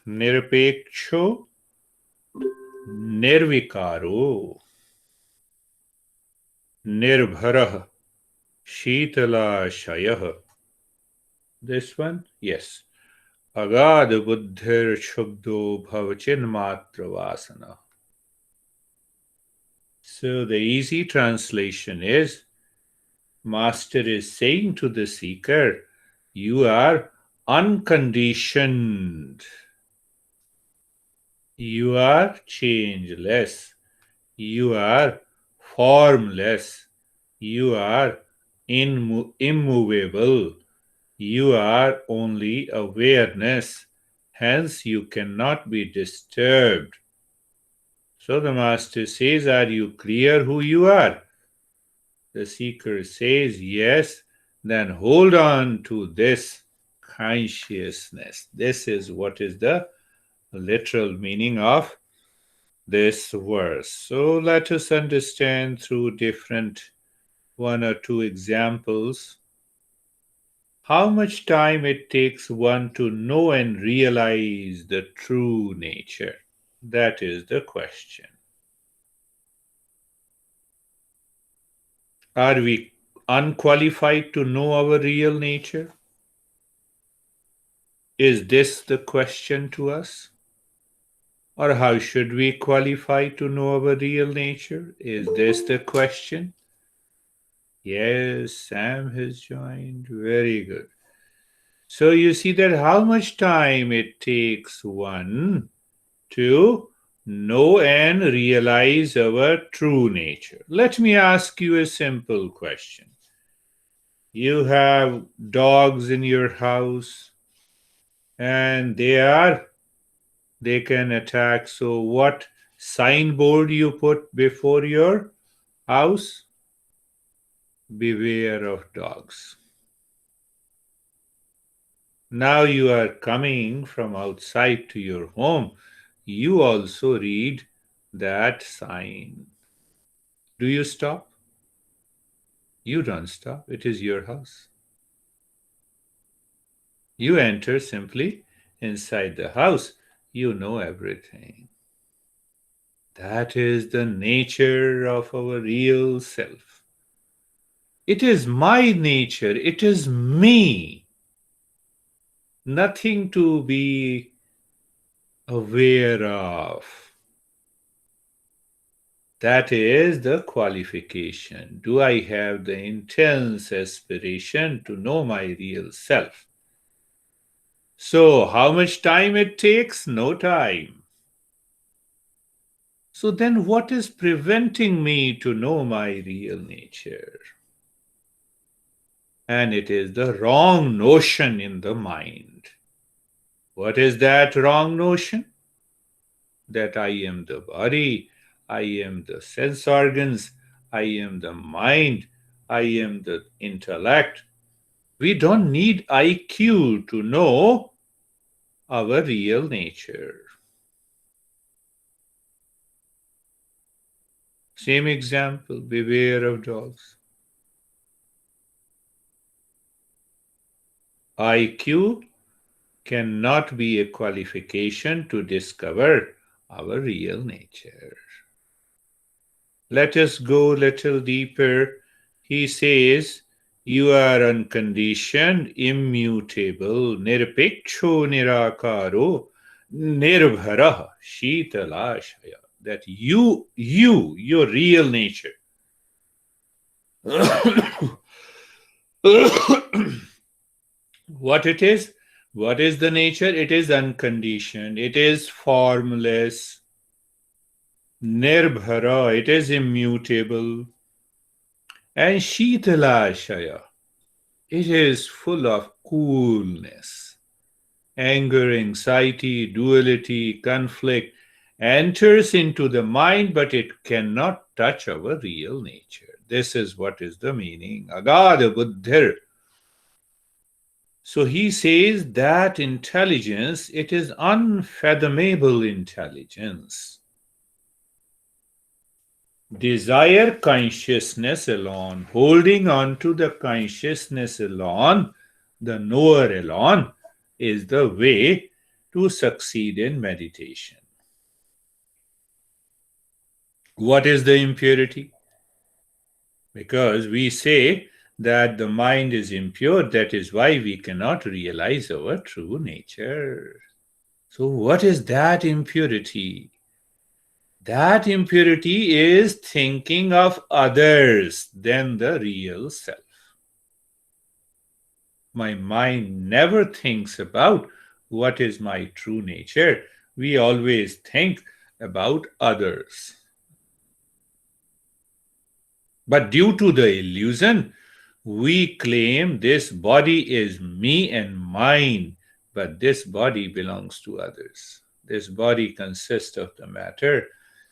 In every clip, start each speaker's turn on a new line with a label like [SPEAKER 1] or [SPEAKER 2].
[SPEAKER 1] nirpeksho, nirvikaro, nirbharah, shitalashayaha. This one? Yes. Agad buddhir shubdo bhavachin matra vasana. So the easy translation is, Master is saying to the seeker, you are unconditioned. You are changeless. You are formless. You are immovable. You are only awareness. Hence, you cannot be disturbed. So the Master says, are you clear who you are? The seeker says, yes. Then hold on to this consciousness. This is what is the literal meaning of this verse. So let us understand through different one or two examples how much time it takes one to know and realize the true nature. That is the question. Are we unqualified to know our real nature? Is this the question to us? Or how should we qualify to know our real nature? Is this the question? Yes, Sam has joined. Very good. So you see that how much time it takes one to know and realize our true nature. Let me ask you a simple question. You have dogs in your house and they can attack. So what signboard you put before your house? Beware of dogs. Now you are coming from outside to your home. You also read that sign. Do you stop? You don't stop. It is your house. You enter simply inside the house. You know everything. That is the nature of our real self. It is my nature. It is me. Nothing to be aware of. That is the qualification. Do I have the intense aspiration to know my real self? So, how much time it takes? No time. So then what is preventing me to know my real nature? And it is the wrong notion in the mind. What is that wrong notion? That I am the body, I am the sense organs, I am the mind, I am the intellect. We don't need IQ to know our real nature. Same example, beware of dogs. IQ cannot be a qualification to discover our real nature. Let us go a little deeper. He says, you are unconditioned, immutable, nirpeksho nirakaro, nirbharah, shitalashaya. That you, your real nature. What it is? What is the nature? It is unconditioned. It is formless. Nirbhara, it is immutable. And Shitalashaya, it is full of coolness. Anger, anxiety, duality, conflict enters into the mind, but it cannot touch our real nature. This is what is the meaning. Agada buddhir. So he says that intelligence, it is unfathomable intelligence. Desire consciousness alone, holding on to the consciousness alone, the knower alone, is the way to succeed in meditation. What is the impurity? Because we say that the mind is impure, that is why we cannot realize our true nature. So, what is that impurity? That impurity is thinking of others than the real self. My mind never thinks about what is my true nature. We always think about others. But due to the illusion, we claim this body is me and mine, but this body belongs to others. This body consists of the matter.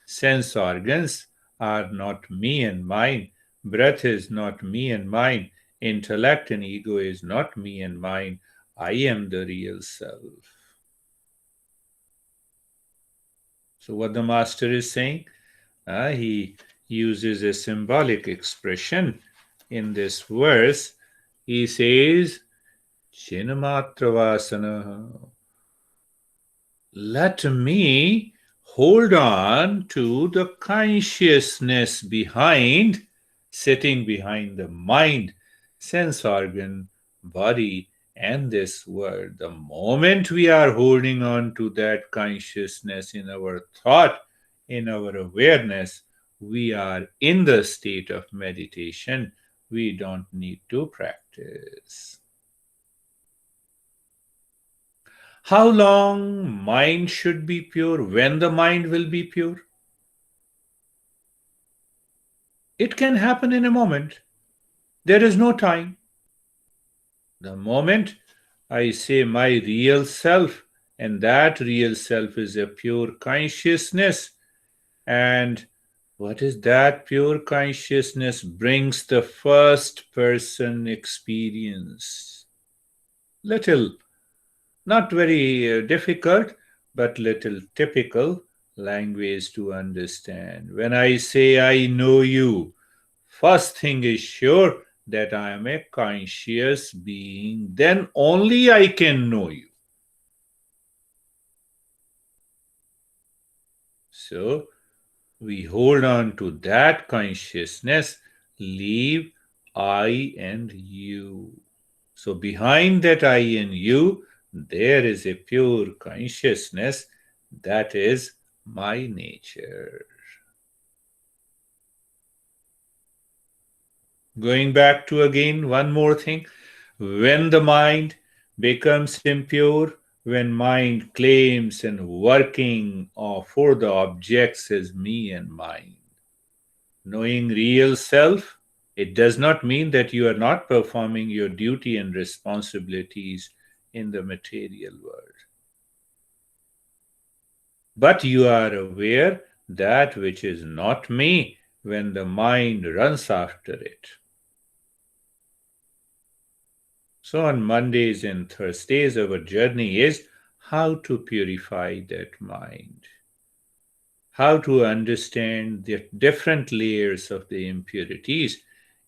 [SPEAKER 1] Sense organs are not me and mine. Breath is not me and mine. Intellect and ego is not me and mine. I am the real self. So, what the master is saying, he uses a symbolic expression in this verse. He says, Chinmatravasana. Let me hold on to the consciousness behind, sitting behind the mind, sense organ, body, and this world. The moment we are holding on to that consciousness in our thought, in our awareness, we are in the state of meditation. We don't need to practice. How long mind should be pure? When the mind will be pure? It can happen in a moment. There is no time. The moment I say my real self, and that real self is a pure consciousness, and what is that pure consciousness? Brings the first person experience. Little, not very difficult, but little typical language to understand. When I say I know you, first thing is sure that I am a conscious being, then only I can know you. So we hold on to that consciousness, leave I and you. So behind that I and you, there is a pure consciousness that is my nature. Going back to again one more thing. When the mind becomes impure, when mind claims and working for the objects as me and mine, knowing real self, it does not mean that you are not performing your duty and responsibilities in the material world. But you are aware that which is not me when the mind runs after it. So on Mondays and Thursdays, our journey is how to purify that mind, how to understand the different layers of the impurities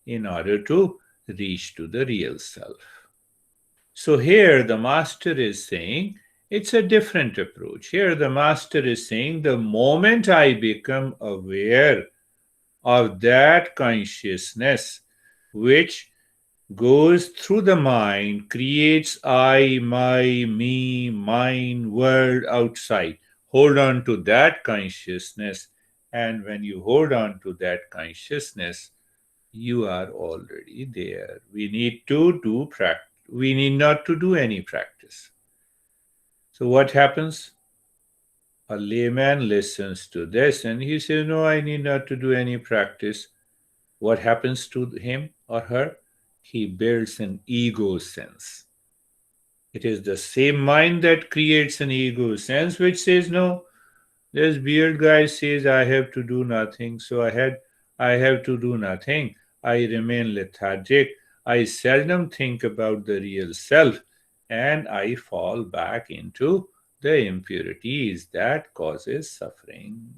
[SPEAKER 1] in order to reach to the real self. So here the master is saying it's a different approach. Here the master is saying the moment I become aware of that consciousness which goes through the mind, creates I, my, me, mine, world outside. Hold on to that consciousness, and when you hold on to that consciousness, you are already there. We need to do practice. We need not to do any practice. So what happens? A layman listens to this and he says, no, I need not to do any practice. What happens to him or her? He builds an ego sense. It is the same mind that creates an ego sense which says, no, this beard guy says I have to do nothing, so I have to do nothing. I remain lethargic. I seldom think about the real self, and I fall back into the impurities that causes suffering.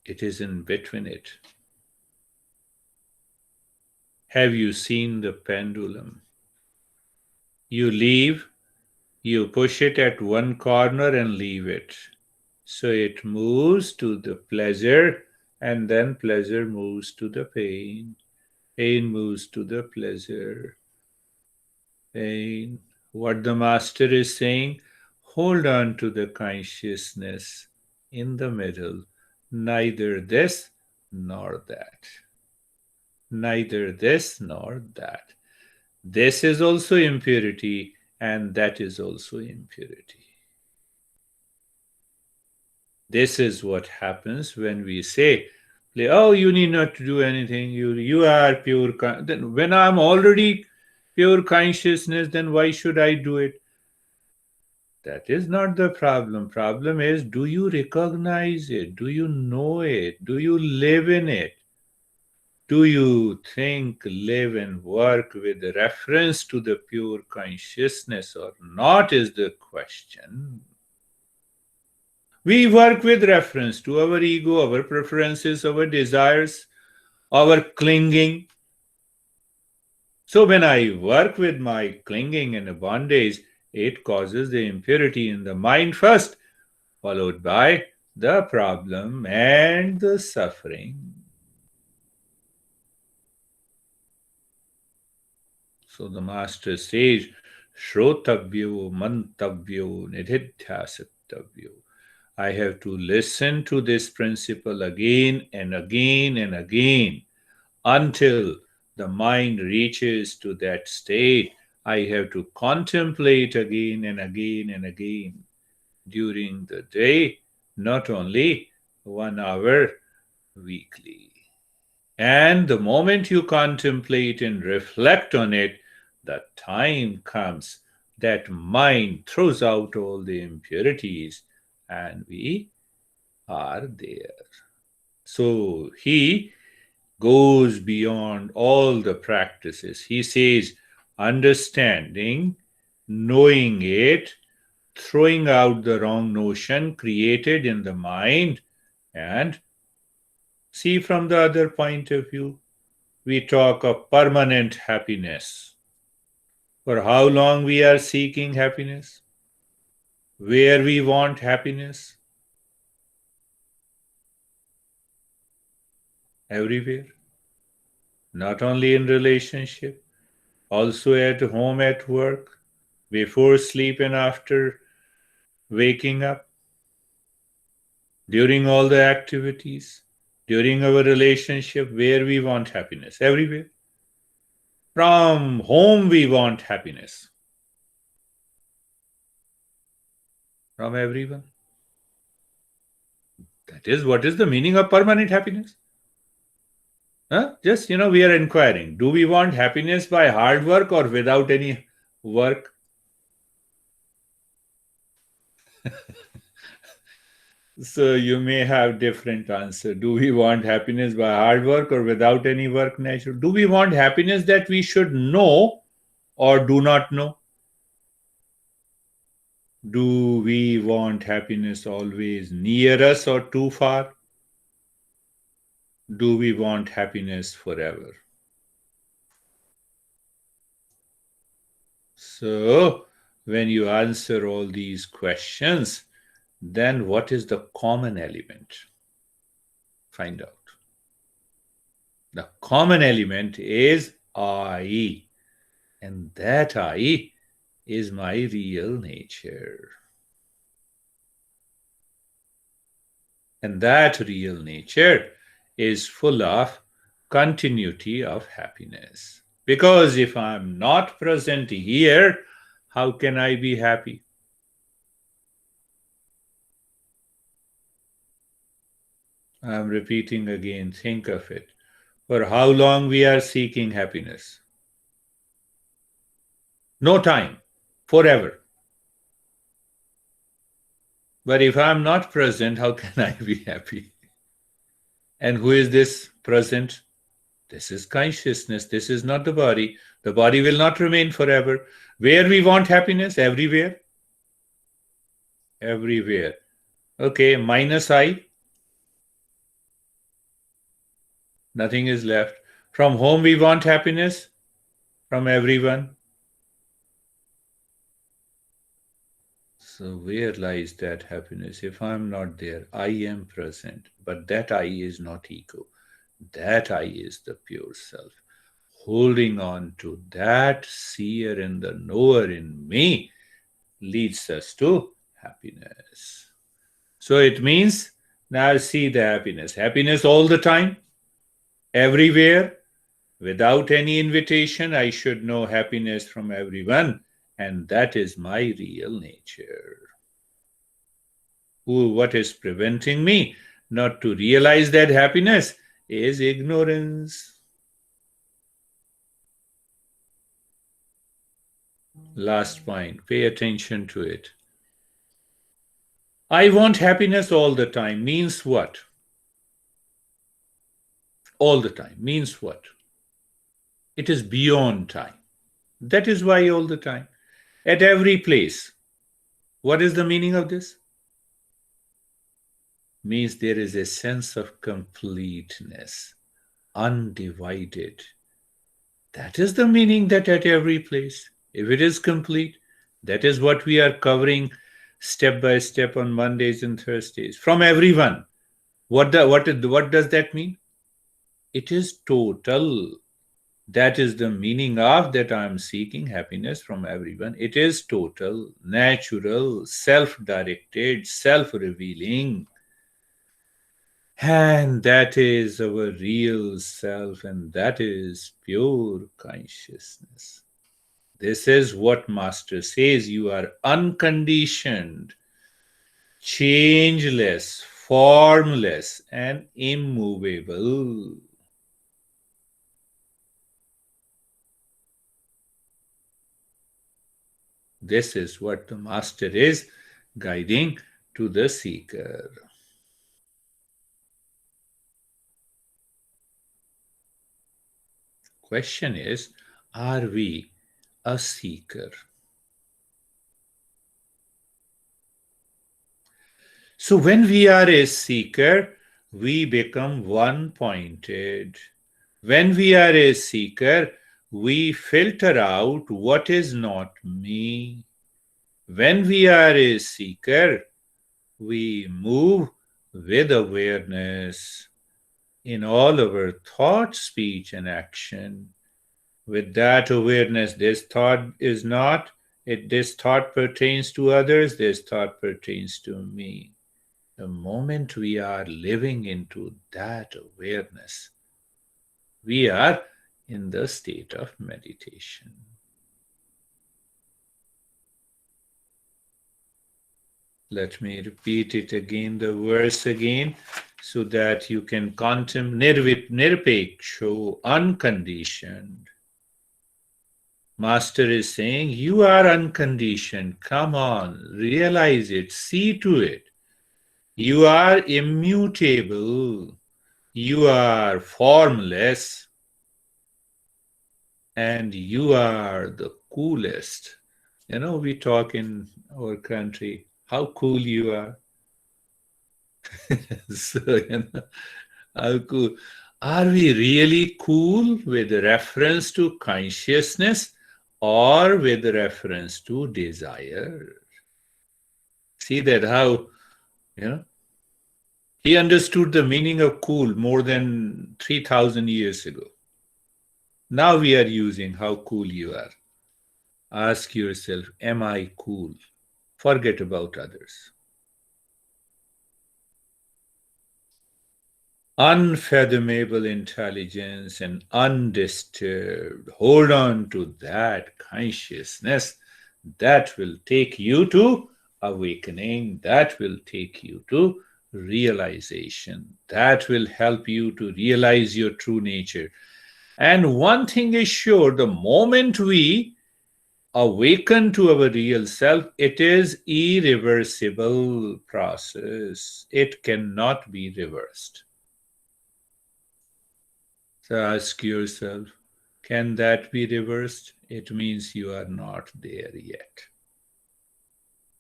[SPEAKER 1] It is in between it. Have you seen the pendulum? You leave, you push it at one corner and leave it. So it moves to the pleasure, and then pleasure moves to the pain. Pain moves to the pleasure. Pain. What the master is saying, hold on to the consciousness in the middle. Neither this nor that. Neither this nor that. This is also impurity, and that is also impurity. This is what happens when we say, oh, you need not to do anything, you are pure. Then when I'm already pure consciousness, then why should I do it? That is not the problem. Problem is, do you recognize it? Do you know it? Do you live in it? Do you think, live, and work with reference to the pure consciousness or not is the question. We work with reference to our ego, our preferences, our desires, our clinging. So when I work with my clinging and bondage, it causes the impurity in the mind first, followed by the problem and the suffering. So the master says, Shrotavyo mantavyo nididhyasatavyo. I have to listen to this principle again and again and again until the mind reaches to that state. I have to contemplate again and again and again during the day, not only 1 hour weekly. And the moment you contemplate and reflect on it, the time comes that mind throws out all the impurities and we are there. So he goes beyond all the practices. He says, understanding, knowing it, throwing out the wrong notion created in the mind, and see from the other point of view. We talk of permanent happiness. For how long we are seeking happiness? Where we want happiness? Everywhere. Not only in relationship, also at home, at work, before sleep and after waking up, during all the activities, during our relationship, where we want happiness, everywhere. From home we want happiness. From everyone. That is what is the meaning of permanent happiness. Just, we are inquiring. Do we want happiness by hard work or without any work? So you may have different answer. Do we want happiness by hard work or without any work nature? Do we want happiness that we should know or do not know? Do we want happiness always near us or too far? Do we want happiness forever? So, when you answer all these questions, then what is the common element? Find out. The common element is I, and that I is my real nature. And that real nature is full of continuity of happiness. Because if I'm not present here, how can I be happy? I'm repeating again, think of it. For how long we are seeking happiness? No time, forever. But if I'm not present, how can I be happy? And who is this present? This is consciousness. This is not the body. The body will not remain forever. Where we want happiness? Everywhere. Everywhere. Okay, minus I. Nothing is left. From whom we want happiness? From everyone. So where lies that happiness? If I'm not there, I am present, but that I is not ego. That I is the pure self. Holding on to that seer and the knower in me leads us to happiness. So it means now see the happiness. Happiness all the time, everywhere, without any invitation. I should know happiness from everyone, and that is my real nature. What is preventing me not to realize that happiness is ignorance. Last point, pay attention to it. I want happiness all the time means what? All the time means what? It is beyond time. That is why all the time. At every place. What is the meaning of this? Means there is a sense of completeness, undivided. That is the meaning, that at every place. If it is complete, that is what we are covering step by step on Mondays and Thursdays. From everyone. What does that mean? It is total. That is the meaning of that I am seeking happiness from everyone. It is total, natural, self-directed, self-revealing. And that is our real self, and that is pure consciousness. This is what Master says: you are unconditioned, changeless, formless, and immovable. This is what the Master is guiding to the seeker. Question is, are we a seeker? So when we are a seeker, we become one-pointed. When we are a seeker, we filter out what is not me. When we are a seeker, we move with awareness in all our thought, speech, and action. With that awareness, this thought is not, this thought pertains to others, this thought pertains to me. The moment we are living into that awareness, we are in the state of meditation. Let me repeat it again, the verse again, so that you can contemplate nirpeksho, unconditioned. Master is saying, you are unconditioned. Come on, realize it, see to it. You are immutable. You are formless. And you are the coolest. You know, we talk in our country, how cool you are. So, how cool. Are we really cool with reference to consciousness or with reference to desire? See that how, he understood the meaning of cool more than 3,000 years ago. Now we are using how cool you are. Ask yourself, am I cool? Forget about others. Unfathomable intelligence and undisturbed. Hold on to that consciousness. That will take you to awakening. That will take you to realization. That will help you to realize your true nature. And one thing is sure, the moment we awaken to our real self, it is irreversible process. It cannot be reversed. So ask yourself, can that be reversed? It means you are not there yet.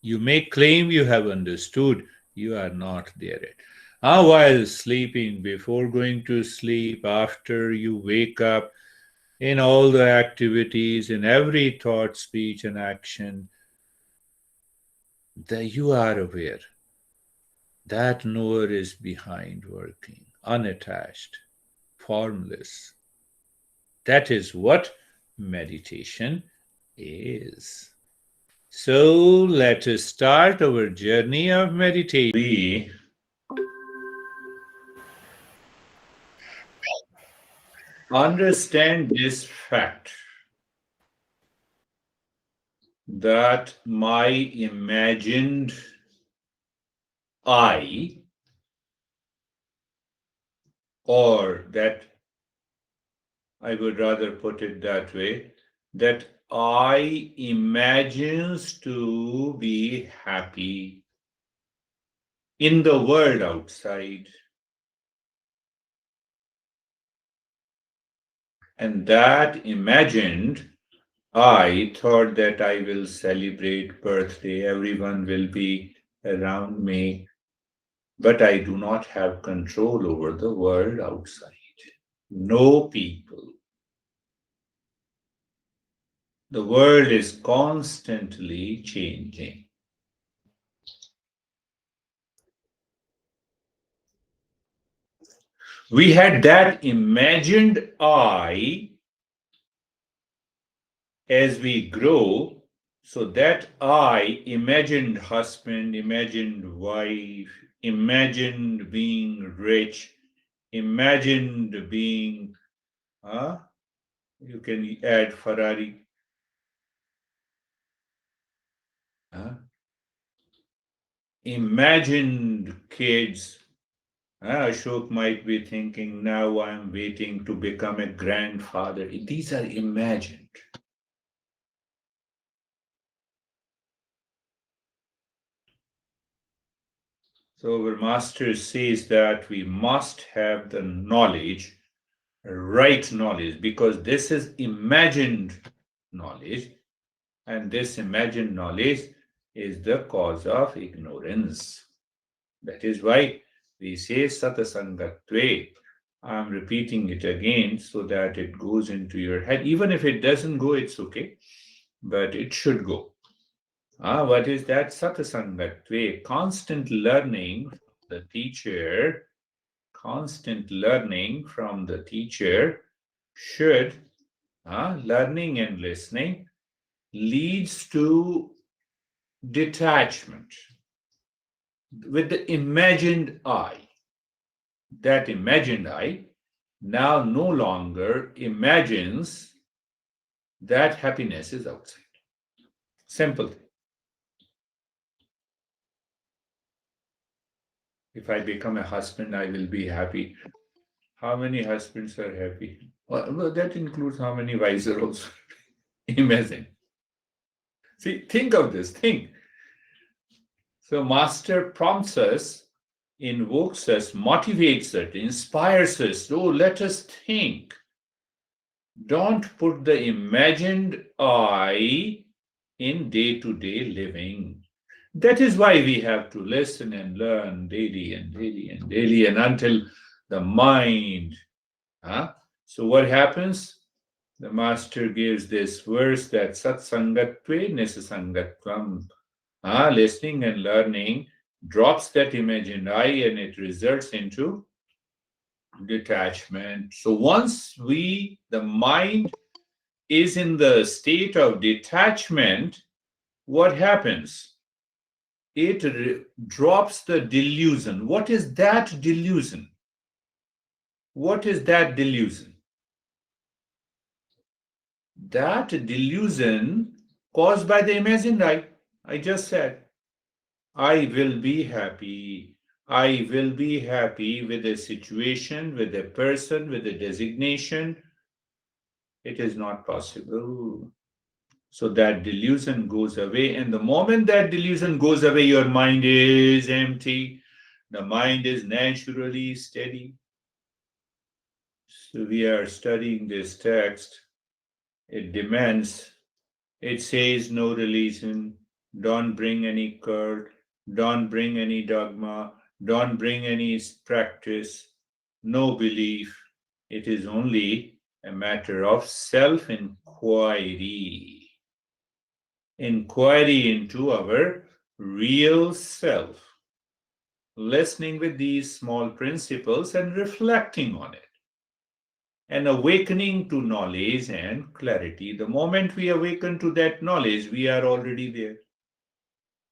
[SPEAKER 1] You may claim you have understood, you are not there yet. While sleeping, before going to sleep, after you wake up, in all the activities, in every thought, speech, and action, that you are aware that knower is behind working, unattached, formless. That is what meditation is. So let us start our journey of meditation. We understand this fact that my imagined I, or that I would rather put it that way, that I imagines to be happy in the world outside. And that imagined I thought that I will celebrate birthday, everyone will be around me, but I do not have control over the world outside. No people. The world is constantly changing. We had that imagined I as we grow. So that I, imagined husband, imagined wife, imagined being rich, imagined being, you can add Ferrari, imagined kids. Ashok might be thinking, now I'm waiting to become a grandfather. These are imagined. So our master says that we must have the knowledge, right knowledge, because this is imagined knowledge, and this imagined knowledge is the cause of ignorance. That is why we say satasangatve. I'm repeating it again so that it goes into your head. Even if it doesn't go, it's okay, but it should go. What is that? Satasangatve, constant learning from the teacher, constant learning from the teacher should, learning and listening leads to detachment with the imagined I. That imagined I now no longer imagines that happiness is outside. Simple thing. If I become a husband, I will be happy. How many husbands are happy? Well, that includes how many wives are also. Imagine. See, think of this thing. So, Master prompts us, invokes us, motivates us, inspires us. Oh, let us think. Don't put the imagined I in day to day living. That is why we have to listen and learn daily and daily and daily and until the mind. So, what happens? The master gives this verse that satsangatve nisasangatvam. Listening and learning drops that imagined I and it results into detachment. So once the mind is in the state of detachment, what happens? It drops the delusion. What is that delusion? What is that delusion? That delusion caused by the imagined I just said. I will be happy. I will be happy with a situation, with a person, with a designation. It is not possible. So that delusion goes away. And the moment that delusion goes away, your mind is empty. The mind is naturally steady. So we are studying this text. It demands, it says no religion, don't bring any cult, don't bring any dogma, don't bring any practice, no belief. It is only a matter of self-inquiry. Inquiry into our real self, listening with these small principles and reflecting on it, and awakening to knowledge and clarity. The moment we awaken to that knowledge, we are already there.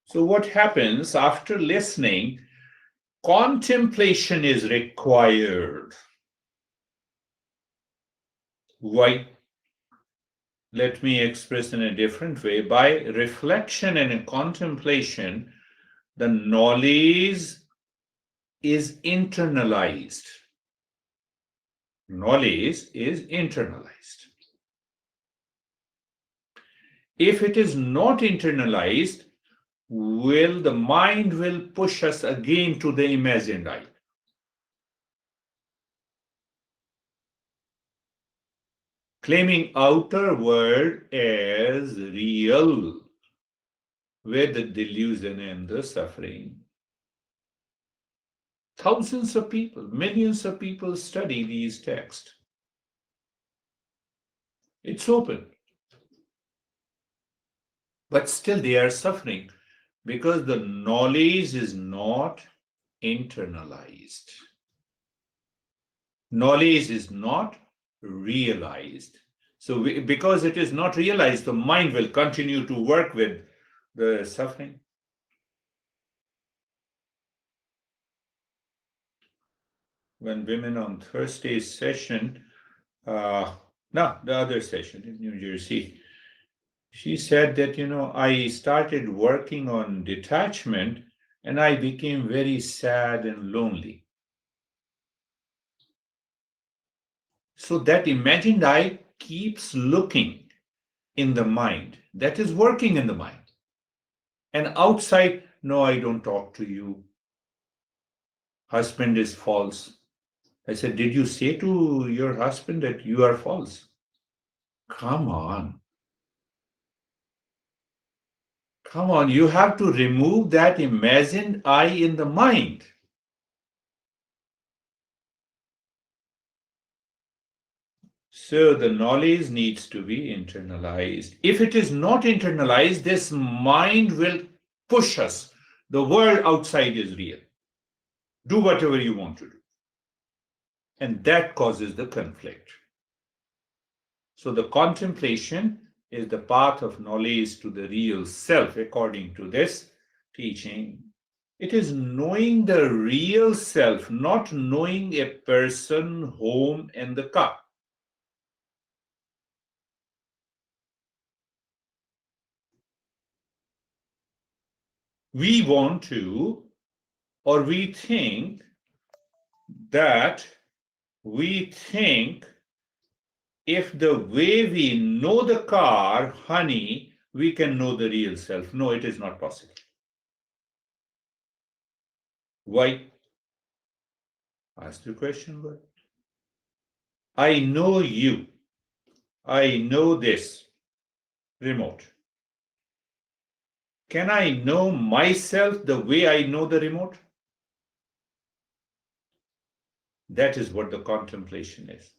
[SPEAKER 1] So, what happens after listening? Contemplation is required. Why? Let me express in a different way. By reflection and contemplation, the knowledge is internalized. Knowledge is internalized. If it is not internalized, the mind will push us again to the imagined I. Claiming outer world as real, where the delusion and the suffering. Thousands of people, millions of people study these texts. It's open. But still they are suffering because the knowledge is not internalized. Knowledge is not realized. So because it is not realized, the mind will continue to work with the suffering. When women on Thursday's session, no, the other session in New Jersey, she said that, I started working on detachment and I became very sad and lonely. So that imagined I keeps looking in the mind. That is working in the mind. And outside, no, I don't talk to you. Husband is false. I said, did you say to your husband that you are false? Come on. Come on, you have to remove that imagined I in the mind. So the knowledge needs to be internalized. If it is not internalized, this mind will push us. The world outside is real. Do whatever you want to do. And that causes the conflict. So the contemplation is the path of knowledge to the real self, according to this teaching. It is knowing the real self, not knowing a person, home, and the car. We want to, or we think that if the way we know the car, honey, we can know the real self. No, it is not possible. Why? Ask the question, why? I know you. I know this remote. Can I know myself the way I know the remote? That is what the contemplation is.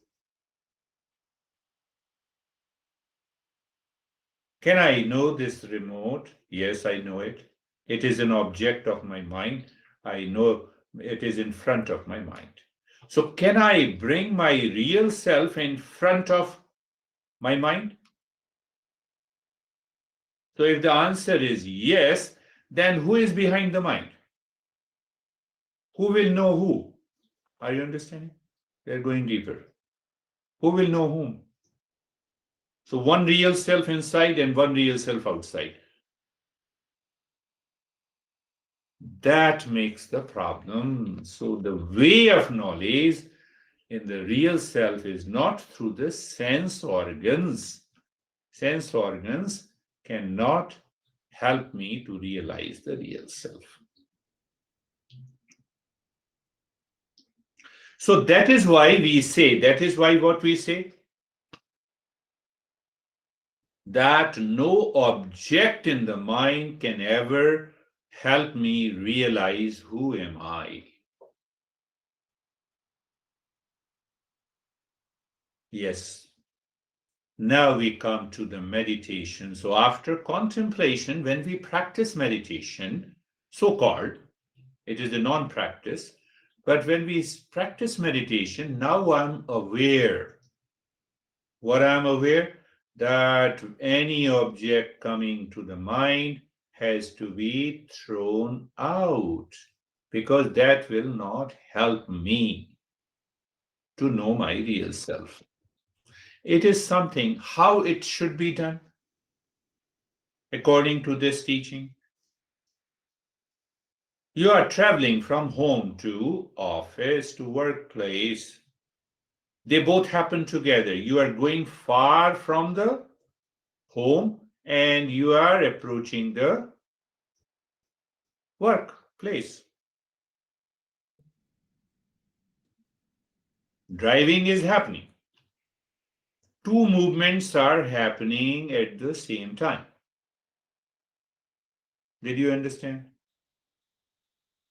[SPEAKER 1] Can I know this remote? Yes, I know it. It is an object of my mind. I know it is in front of my mind. So can I bring my real self in front of my mind? So if the answer is yes, then who is behind the mind? Who will know who? Are you understanding? They're going deeper. Who will know whom? So one real self inside and one real self outside. That makes the problem. So the way of knowledge in the real self is not through the sense organs. Sense organs cannot help me to realize the real self. So that is why what we say, that no object in the mind can ever help me realize who am I. Yes. Now we come to the meditation. So after contemplation, when we practice meditation, so-called, it is a non-practice, but when we practice meditation, now I'm aware. What I'm aware? That any object coming to the mind has to be thrown out, because that will not help me to know my real self. It is something, how it should be done according to this teaching. You are traveling from home to office to workplace. They both happen together. You are going far from the home and you are approaching the workplace. Driving is happening. Two movements are happening at the same time. Did you understand?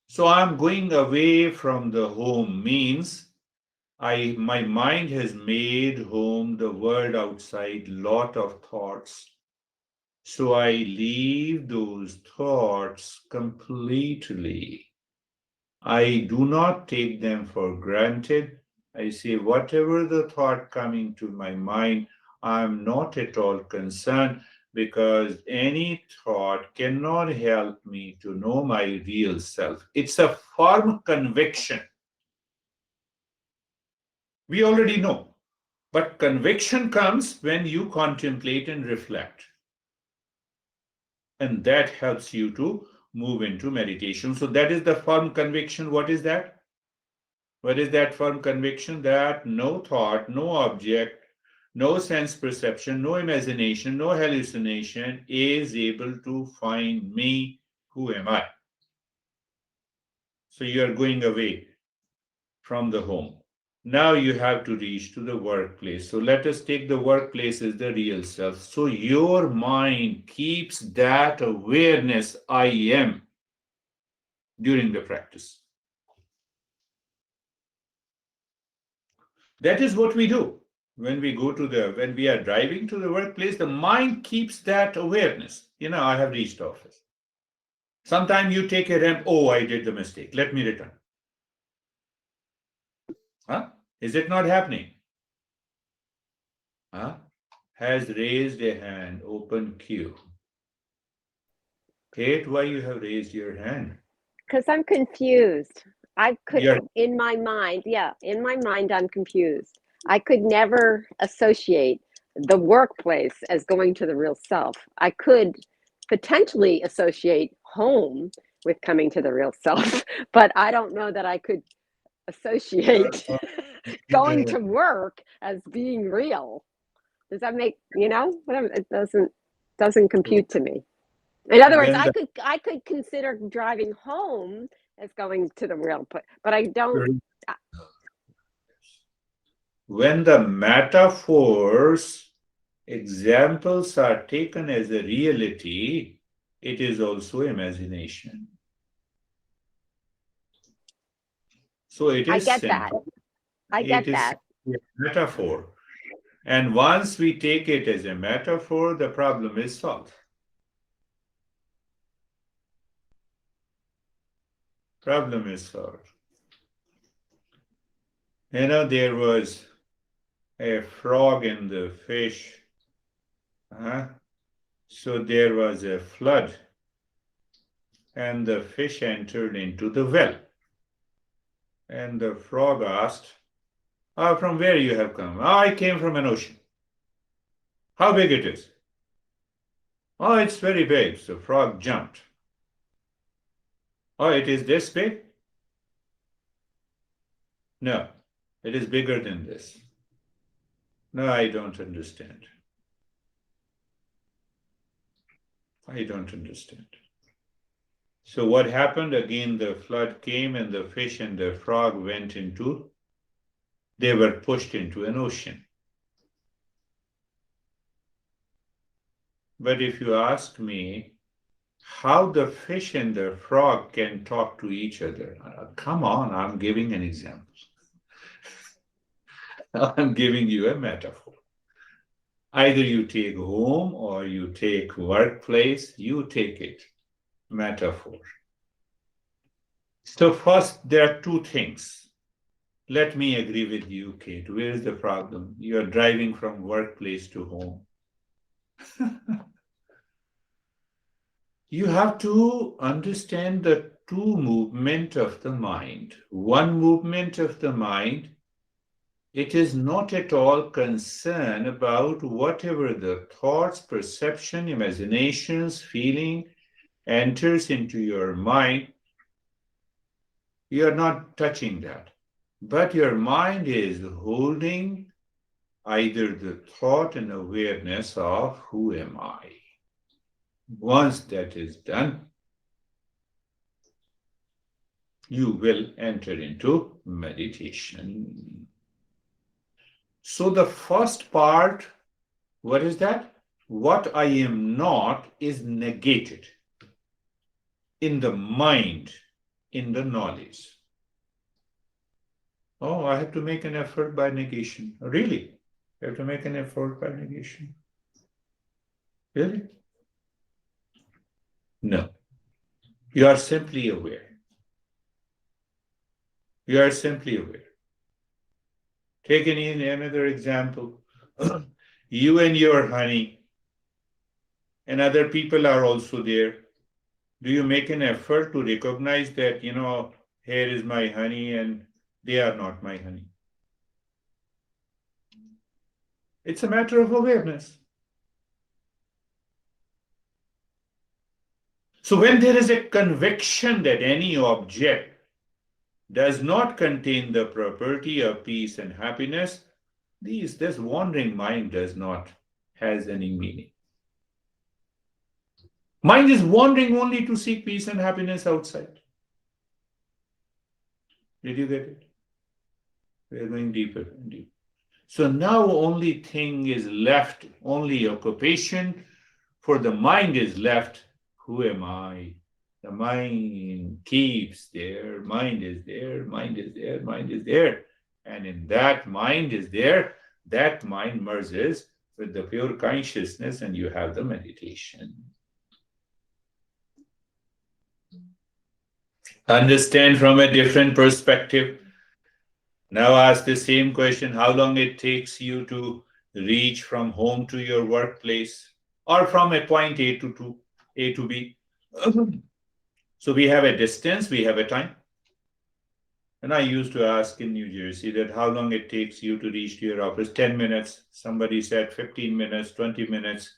[SPEAKER 1] So I'm going away from the home means my mind has made home the world outside, lot of thoughts. So I leave those thoughts completely. I do not take them for granted. I say, whatever the thought coming to my mind, I'm not at all concerned, because any thought cannot help me to know my real self. It's a firm conviction. We already know. But conviction comes when you contemplate and reflect. And that helps you to move into meditation. So that is the firm conviction. What is that? What is that firm conviction? That no thought, no object, no sense perception, no imagination, no hallucination is able to find me. Who am I? So you are going away from the home. Now you have to reach to the workplace. So let us take the workplace as the real self. So your mind keeps that awareness, I am, during the practice. That is what we do. When we are driving to the workplace, the mind keeps that awareness. I have reached office. Sometimes you take a ramp, oh, I did the mistake. Let me return. Huh? Is it not happening? Huh? Has raised a hand, open queue. Kate, why you have raised your hand?
[SPEAKER 2] Because I'm confused. In my mind, I'm confused. I could never associate the workplace as going to the real self. I could potentially associate home with coming to the real self, but I don't know that I could associate going to work as being real. Does that make, whatever? It doesn't compute to me. In other words, I could consider driving home as going to the real, but I don't.
[SPEAKER 1] When the metaphors, examples are taken as a reality, it is also imagination. So it is
[SPEAKER 2] I get that. I get that.
[SPEAKER 1] A metaphor. And once we take it as a metaphor, the problem is solved. Problem is solved. There was a frog and the fish. So there was a flood, and the fish entered into the well. And the frog asked, from where you have come? I came from an ocean. How big it is? Oh, it's very big. So frog jumped. Oh, it is this big? No, it is bigger than this. No, I don't understand. I don't understand. So what happened? Again, the flood came and the fish and the frog they were pushed into an ocean. But if you ask me how the fish and the frog can talk to each other, come on, I'm giving an example. I'm giving you a metaphor. Either you take home or you take workplace, you take it. Metaphor. So first, there are two things. Let me agree with you, Kate. Where is the problem? You are driving from workplace to home. You have to understand the two movement of the mind. One movement of the mind, it is not at all concerned about whatever the thoughts, perception, imaginations, feeling enters into your mind. You are not touching that. But your mind is holding either the thought and awareness of who am I. Once that is done, you will enter into meditation. So the first part, what is that? What I am not is negated in the mind, in the knowledge. Oh, I have to make an effort by negation. Really? You have to make an effort by negation? Really? No. You are simply aware. You are simply aware. Taking in another example, you and your honey, and other people are also there. Do you make an effort to recognize that, here is my honey and they are not my honey? It's a matter of awareness. So when there is a conviction that any object does not contain the property of peace and happiness, this wandering mind does not has any meaning. Mind is wandering only to seek peace and happiness outside. Did you get it? We are going deeper and deeper. So now only thing is left, only occupation for the mind is left. Who am I? The mind keeps there, mind is there, mind is there, mind is there. And in that mind is there, that mind merges with the pure consciousness and you have the meditation. Understand from a different perspective. Now ask the same question, how long it takes you to reach from home to your workplace or from a point A to B. So we have a distance, we have a time. And I used to ask in New Jersey that how long it takes you to reach to your office. 10 minutes. Somebody said 15 minutes, 20 minutes,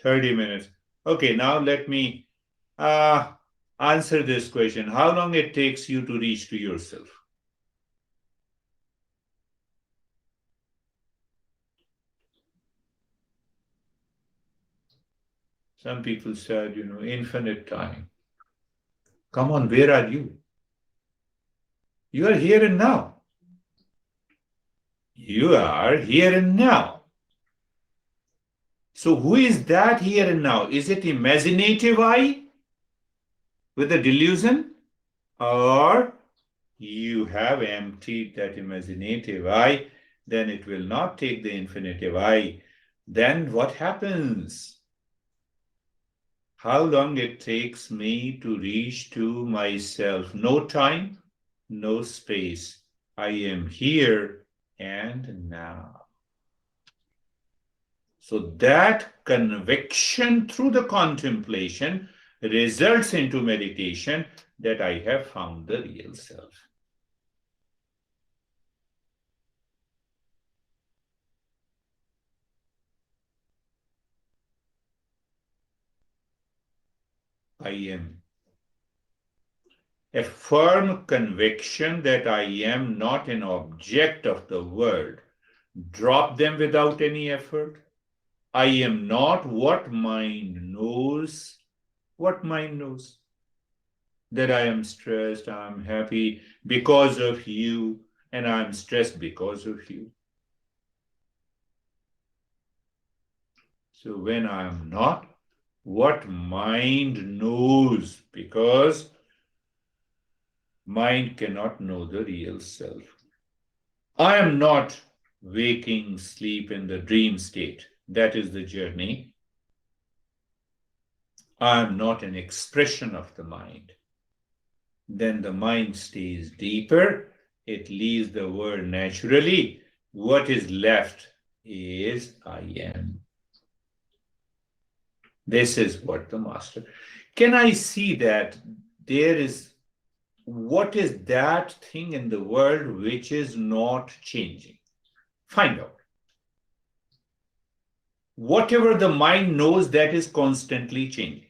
[SPEAKER 1] 30 minutes. Okay, now let me answer this question. How long it takes you to reach to yourself? Some people said, infinite time. Come on, where are you? You are here and now. You are here and now. So who is that here and now? Is it imaginative I with a delusion? Or you have emptied that imaginative I, then it will not take the infinitive I. Then what happens? How long it takes me to reach to myself? No time, no space. I am here and now. So that conviction through the contemplation results into meditation that I have found the real self. I am. A firm conviction that I am not an object of the world. Drop them without any effort. I am not what mind knows. What mind knows? That I am stressed, I am happy because of you, and I am stressed because of you. So when I am not, what mind knows? Because mind cannot know the real self. I am not waking, sleep in the dream state. That is the journey. I am not an expression of the mind. Then the mind stays deeper. It leaves the world naturally. What is left is I am. This is what the master. Can I see that there is, what is that thing in the world which is not changing? Find out. Whatever the mind knows, that is constantly changing.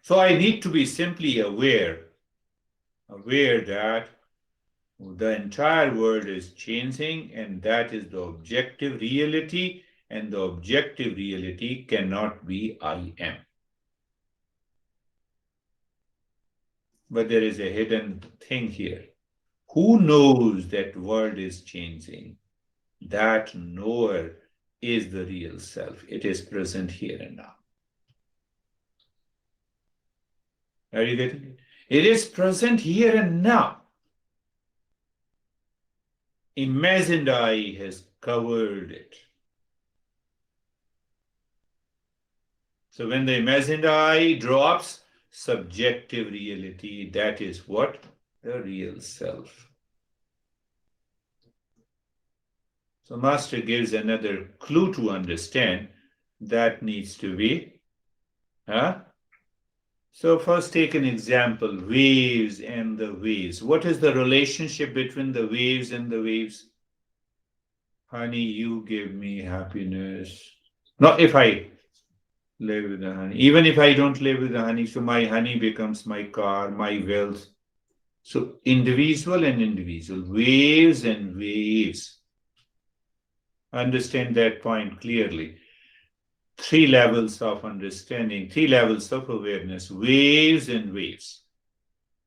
[SPEAKER 1] So I need to be simply aware that the entire world is changing, and that is the objective reality, and the objective reality cannot be I am. But there is a hidden thing here. Who knows that world is changing? That knower is the real self. It is present here and now. Are you getting it? It is present here and now. Imagined I has covered it. So when the imagined I drops, subjective reality, that is what? The real self. So Master gives another clue to understand that needs to be. So first take an example, waves and the waves. What is the relationship between the waves and the waves? Honey, you give me happiness. Not if I live with the honey. Even if I don't live with the honey, so my honey becomes my car, my wealth. So individual and individual, waves and waves. Understand that point clearly. 3 levels of understanding, 3 levels of awareness, waves and waves.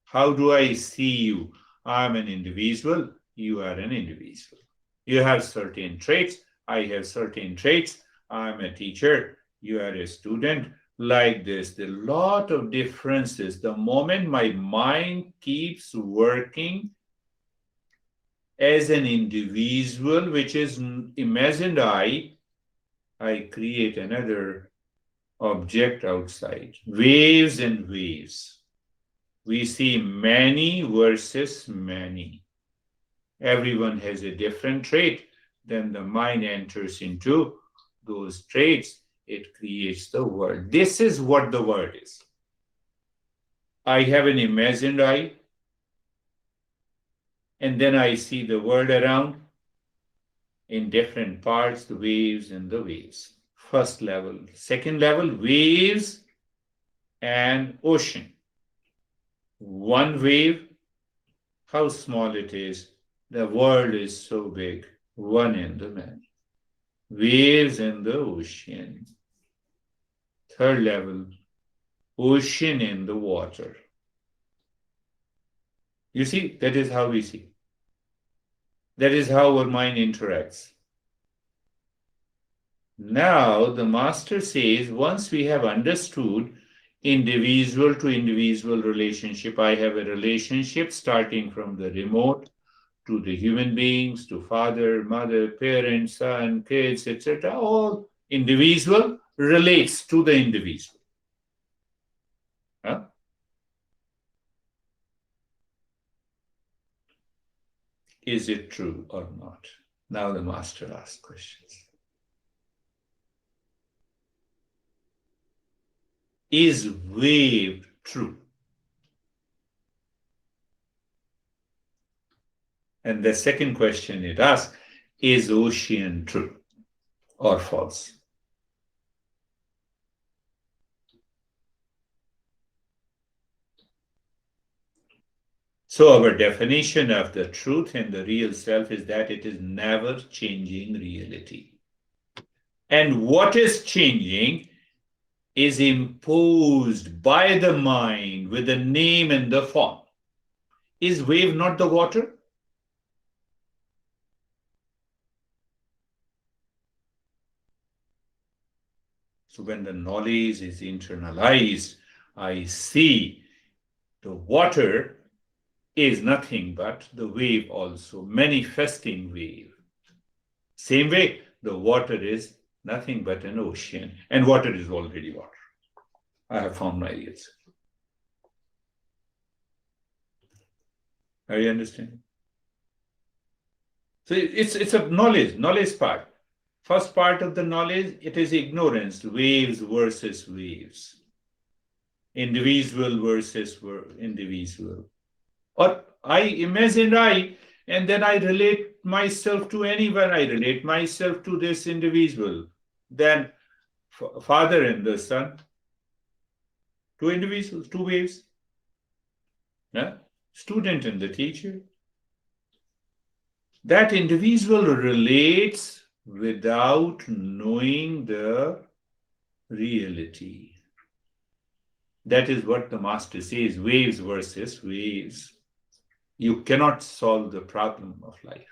[SPEAKER 1] How do I see you? I'm an individual, you are an individual. You have certain traits, I have certain traits. I'm a teacher, you are a student. Like this, there are a lot of differences. The moment my mind keeps working as an individual, which is imagined I create another object outside. Waves and waves. We see many versus many. Everyone has a different trait. Then the mind enters into those traits. It creates the world. This is what the world is. I have an imagined I, and then I see the world around in different parts, the waves and the waves. First level. Second level, waves and ocean. One wave, how small it is. The world is so big, one in the many. Waves in the ocean. Third level, ocean in the water. You see, that is how we see. That is how our mind interacts. Now, the master says, once we have understood individual to individual relationship, I have a relationship starting from the remote to the human beings, to father, mother, parents, son, kids, etc. All individual relates to the individual. Huh? Is it true or not? Now the master asks questions. Is wave true? And the second question it asks, is ocean true or false? So our definition of the truth and the real self is that it is never changing reality. And what is changing is imposed by the mind with the name and the form. Is wave not the water? So when the knowledge is internalized, I see the water is nothing but the wave also, manifesting wave. Same way, the water is nothing but an ocean, and water is already water. I have found my real self. Are you understanding? So it's a knowledge part. First part of the knowledge, it is ignorance, waves versus waves. Individual versus individual. Or I imagine and then I relate myself to anyone. I relate myself to this individual. Then father and the son, two individuals, two waves. Yeah? Student and the teacher. That individual relates without knowing the reality. That is what the master says, waves versus waves. You cannot solve the problem of life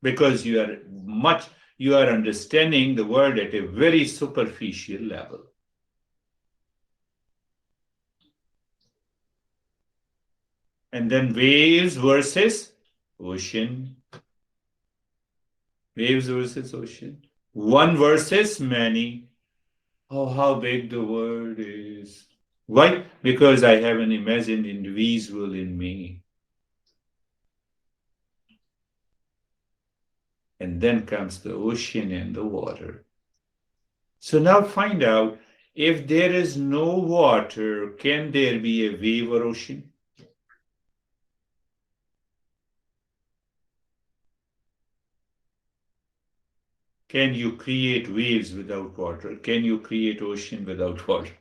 [SPEAKER 1] because you are understanding the world at a very superficial level. And then waves versus ocean. Waves versus ocean. One versus many. Oh, how big the world is. Why? Because I have an imagined individual in me. And then comes the ocean and the water. So now find out, if there is no water, can there be a wave or ocean? Can you create waves without water? Can you create ocean without water?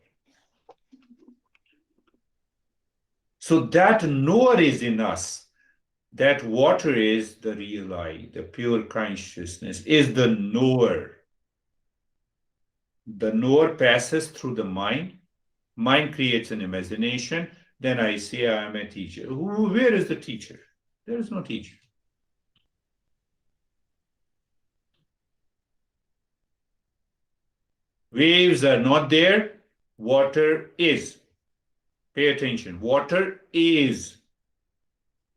[SPEAKER 1] So that knower is in us. That water is the real I, the pure consciousness, is the knower. The knower passes through the mind. Mind creates an imagination. Then I say I am a teacher. Where is the teacher? There is no teacher. Waves are not there. Water is. Pay attention. Water is.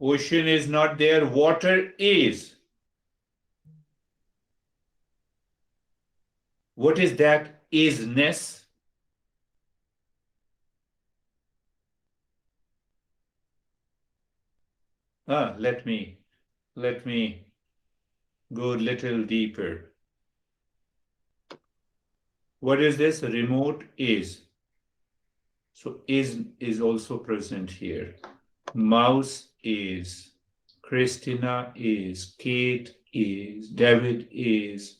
[SPEAKER 1] Ocean is not there. Water is. What is that isness? Let me go a little deeper. What is this? Remote is. So is also present here. Mouse is. Christina is. Kate is. David is.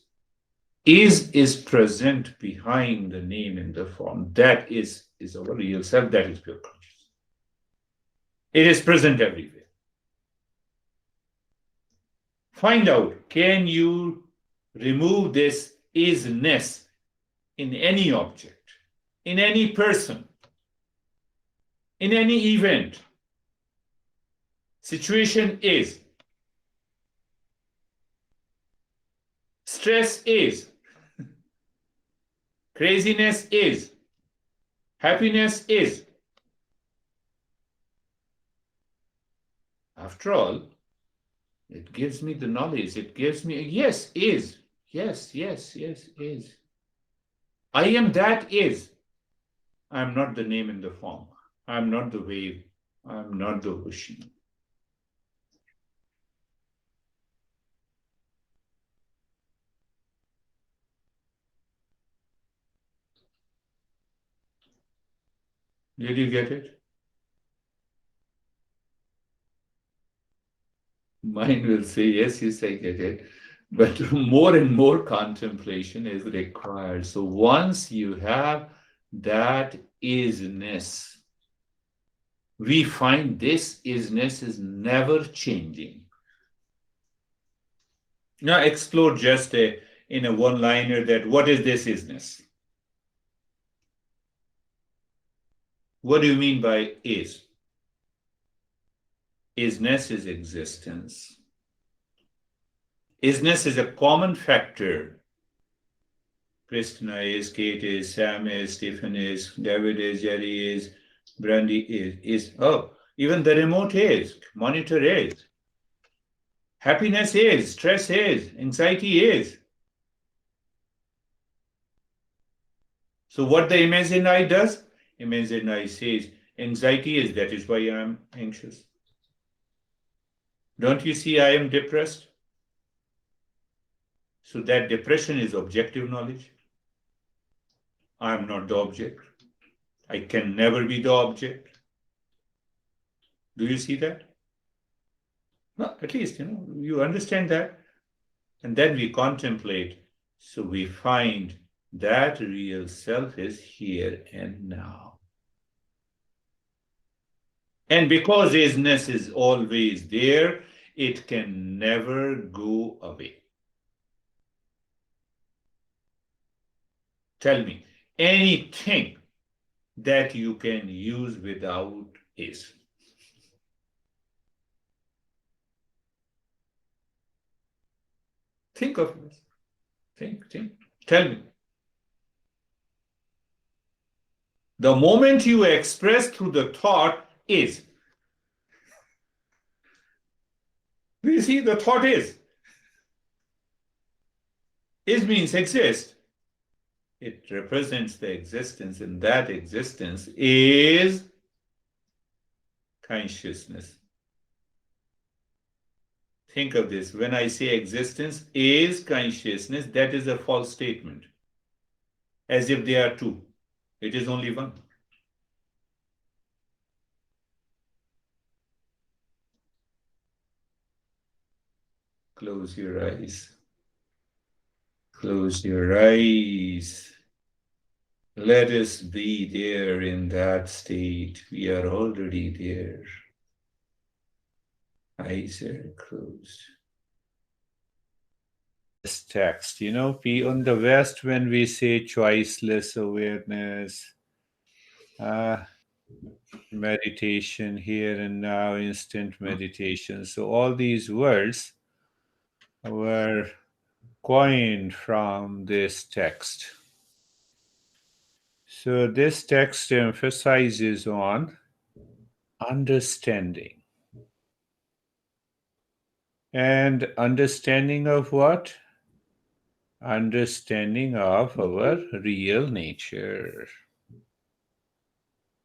[SPEAKER 1] Is present behind the name and the form. That is our real self. That is pure consciousness. It is present everywhere. Find out, can you remove this isness in any object, in any person, in any event? Situation is. Stress is. Craziness is. Happiness is. After all, it gives me the knowledge. It gives me, yes, is. Yes, is. I am that is. I am not the name in the form. I am not the wave. I am not the ocean. Did you get it? Mind will say, yes, I get it. But more and more contemplation is required. So once you have that isness, we find this isness is never changing. Now explore just in a one-liner that what is this isness? What do you mean by is? Isness is existence. Isness is a common factor. Christina is, Kate is, Sam is, Stephen is, David is, Jerry is, Brandy is. Oh, even the remote is, monitor is. Happiness is, stress is, anxiety is. So what the imagined I does? Imagined I says, anxiety is, that is why I am anxious. Don't you see I am depressed? So that depression is objective knowledge. I am not the object. I can never be the object. Do you see that? No, at least, you understand that. And then we contemplate. So we find that real self is here and now. And because isness is always there, it can never go away. Tell me, anything that you can use without is. Think of this. Think. Tell me. The moment you express through the thought is. Do you see the thought is? Is means exist. It represents the existence, and that existence is consciousness. Think of this. When I say existence is consciousness, that is a false statement. As if they are two. It is only one. Close your eyes. Close your eyes. Let us be there in that state. We are already there. Eyes are closed. This text, we on the West, when we say choiceless awareness, meditation, here and now, instant meditation. So all these words were coined from this text. So this text emphasizes on understanding. And understanding of what? Understanding of our real nature.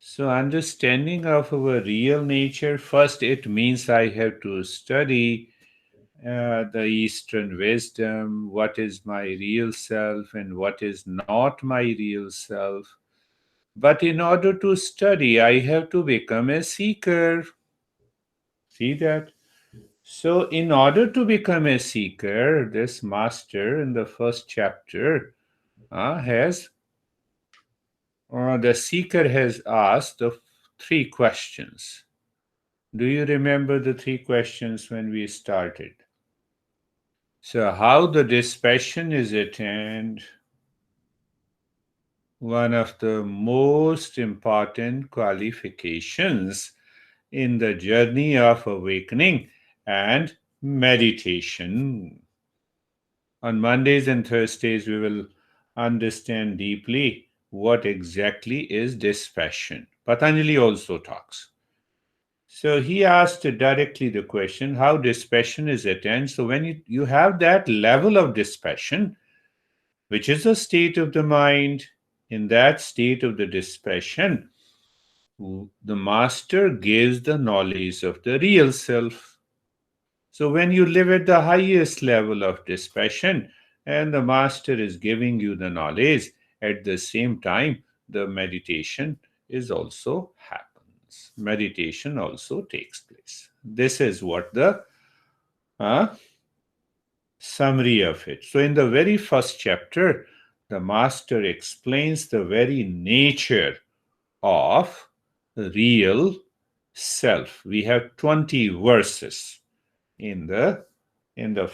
[SPEAKER 1] So understanding of our real nature, first it means I have to study the Eastern wisdom, what is my real self and what is not my real self. But in order to study, I have to become a seeker. See that? So, in order to become a seeker, this master in the first chapter the seeker has asked the three questions. Do you remember the three questions when we started? So, how the dispassion is attained? One of the most important qualifications in the journey of awakening and meditation. On Mondays and Thursdays, we will understand deeply what exactly is dispassion. Patanjali also talks. So he asked directly the question, how dispassion is attained. So when you have that level of dispassion, which is a state of the mind, in that state of the dispassion, the master gives the knowledge of the real self. So when you live at the highest level of dispassion and the master is giving you the knowledge, at the same time, the meditation is also happens. Meditation also takes place. This is what the summary of it. So in the very first chapter, the master explains the very nature of real self. We have 20 verses in the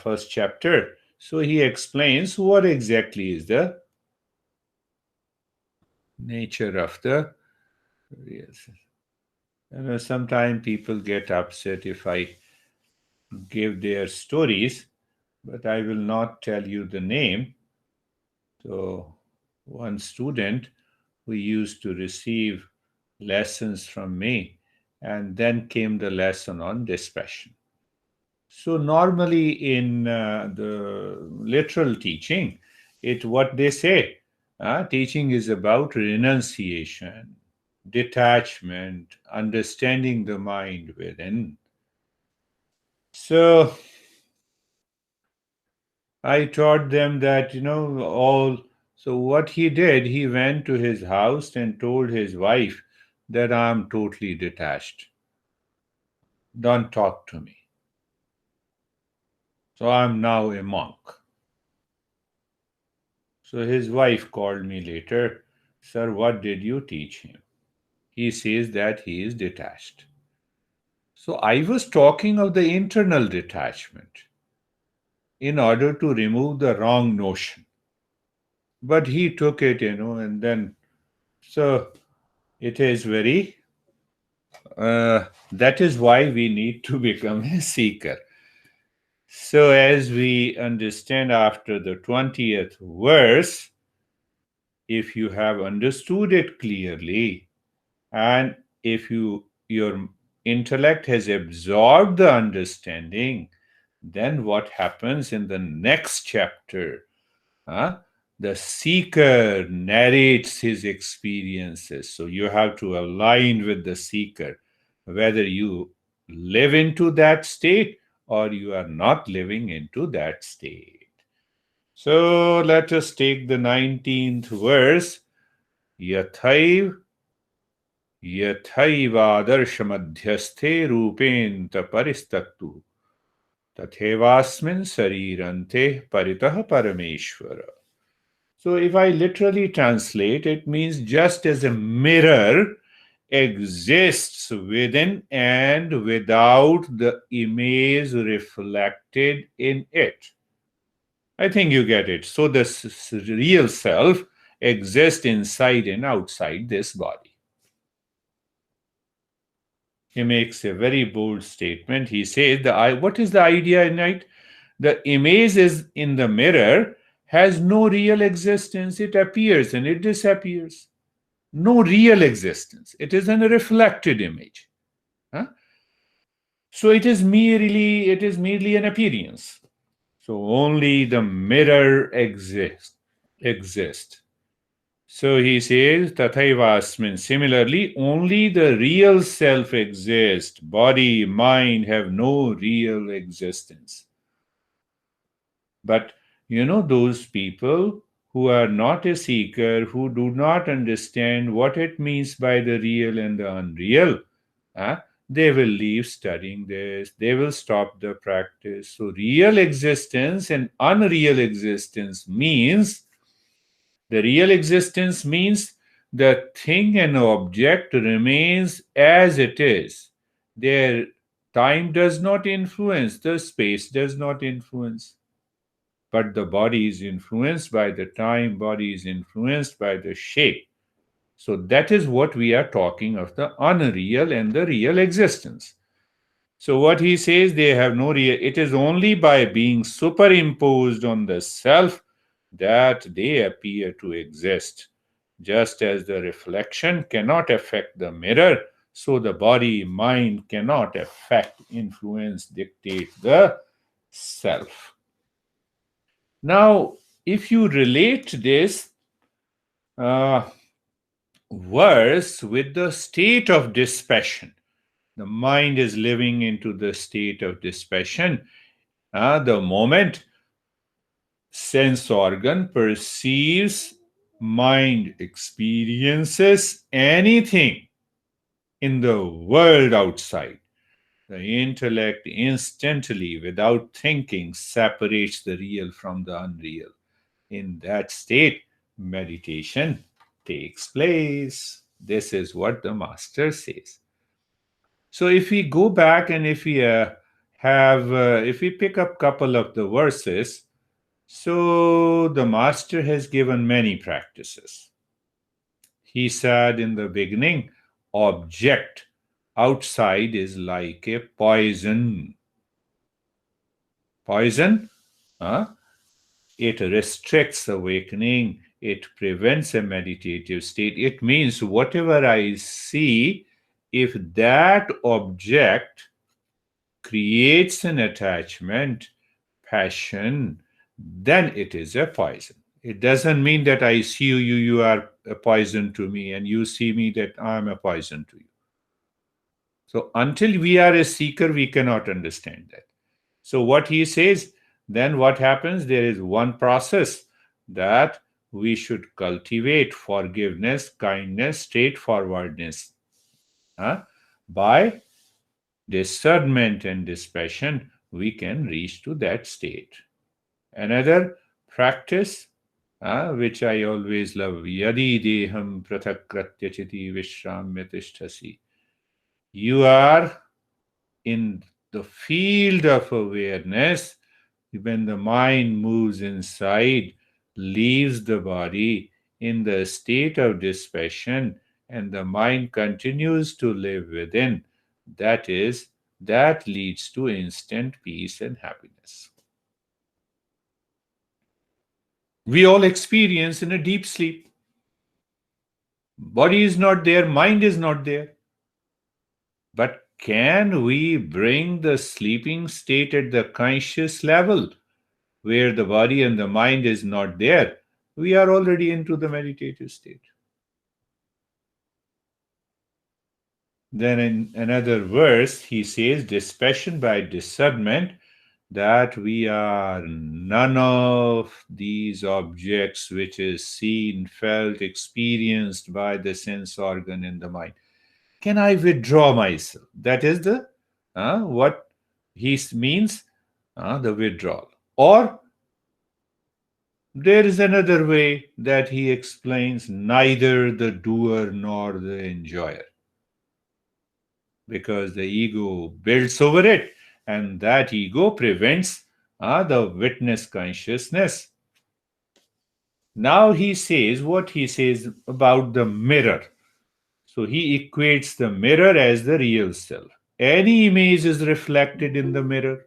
[SPEAKER 1] first chapter. So he explains what exactly is the nature of the real self. Sometimes people get upset if I give their stories, but I will not tell you the name. So one student who used to receive lessons from me, and then came the lesson on dispassion. So normally in the literal teaching, it what they say, teaching is about renunciation, detachment, understanding the mind within. So I taught them that, all. So what he did, he went to his house and told his wife that I'm totally detached. Don't talk to me. So I'm now a monk. So his wife called me later. Sir, what did you teach him? He says that he is detached. So I was talking of the internal detachment in order to remove the wrong notion. But he took it, and then, so it is very, that is why we need to become a seeker. So, as we understand after the 20th verse, if you have understood it clearly, and if your intellect has absorbed the understanding, then what happens in the next chapter? Huh? The seeker narrates his experiences. So you have to align with the seeker, whether you live into that state or you are not living into that state. So let us take the 19th verse. Yathaiv यथैवादर्शमध्यस्थे रूपेऽन्त परिस्तक्तु तथैवास्मिन् शरीरन्ते परितः परमेश्वर. So if I literally translate, it means just as a mirror exists within and without the image reflected in it. I think you get it. So the real self exists inside and outside this body. He makes a very bold statement. He says, what is the idea in it? The image is in the mirror has no real existence. It appears and it disappears. No real existence. It is a reflected image. Huh? So it is merely an appearance. So only the mirror exists. So he says, Tathaivasmin. Similarly, only the real self exists. Body, mind have no real existence. But those people who are not a seeker, who do not understand what it means by the real and the unreal, they will leave studying this. They will stop the practice. So, real existence and unreal existence means the real existence means the thing and object remains as it is. Their time does not influence, the space does not influence. But the body is influenced by the time, body is influenced by the shape. So that is what we are talking of the unreal and the real existence. So what he says, they have no real, it is only by being superimposed on the self that they appear to exist. Just as the reflection cannot affect the mirror, so the body, mind cannot affect, influence, dictate the self. Now, if you relate this uh, verse with the state of dispassion, the mind is living into the state of dispassion. The moment sense organ perceives, mind experiences anything in the world outside, the intellect instantly, without thinking, separates the real from the unreal. In that state, meditation takes place. This is what the master says. So if we go back and if we pick up couple of the verses, so the master has given many practices. He said in the beginning, object outside is like a poison. Poison, huh? It restricts awakening. It prevents a meditative state. It means whatever I see, if that object creates an attachment, passion, then it is a poison. It doesn't mean that I see you, you are a poison to me, and you see me that I am a poison to you. So until we are a seeker, we cannot understand that. So what he says, then what happens? There is one process that we should cultivate: forgiveness, kindness, straightforwardness. Huh? By discernment and dispassion, we can reach to that state. Another practice, which I always love, yadi deham prathakratya chiti vishramya tishtasi. You are in the field of awareness when the mind moves inside, leaves the body in the state of dispassion, and the mind continues to live within. That leads to instant peace and happiness. We all experience in a deep sleep. Body is not there, mind is not there. But can we bring the sleeping state at the conscious level where the body and the mind is not there? We are already into the meditative state. Then in another verse, he says, dispassion by discernment, that we are none of these objects which is seen, felt, experienced by the sense organ in the mind. Can I withdraw myself? That is the what he means, the withdrawal. Or there is another way that he explains, neither the doer nor the enjoyer, because the ego builds over it, and that ego prevents the witness consciousness. Now he says what he says about the mirror. So he equates the mirror as the real self. Any image is reflected in the mirror.